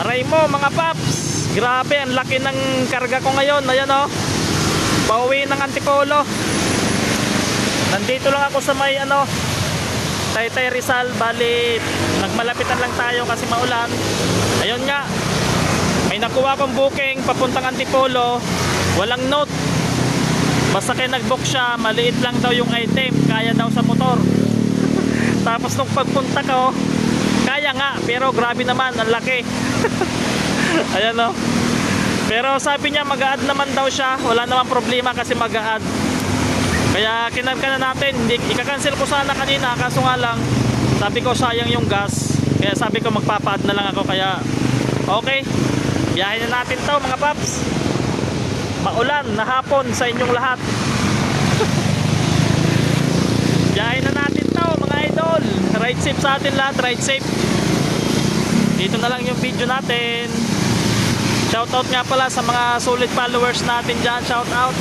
Aray mo mga paps, grabe ang laki ng karga ko ngayon. Ayan o, pauwi ng Antipolo. Nandito lang ako sa may Taytay Rizal. Bali nagmalapitan lang tayo kasi maulan. Ayun nga, may nakuha kong booking papuntang Antipolo. Walang note, basta kayo nag-book siya, maliit lang daw yung item, kaya daw sa motor. Tapos nung pagpunta ko, kaya nga, pero grabe naman, ang laki. Ayan o. Pero sabi niya mag-a-add naman daw siya. Wala naman problema kasi mag-a-add. Kaya kinarga na natin. Ika-cancel ko sana kanina, kaso nga lang sabi ko sayang yung gas. Kaya sabi ko magpapa-add na lang ako. Kaya okay, biyahin na natin to mga paps. Maulan na hapon sa inyong lahat. Biyahin na natin to mga idol. Ride safe sa atin lahat, ride safe. Dito na lang yung video natin. Shoutout nga pala sa mga solid followers natin dyan. Shoutout.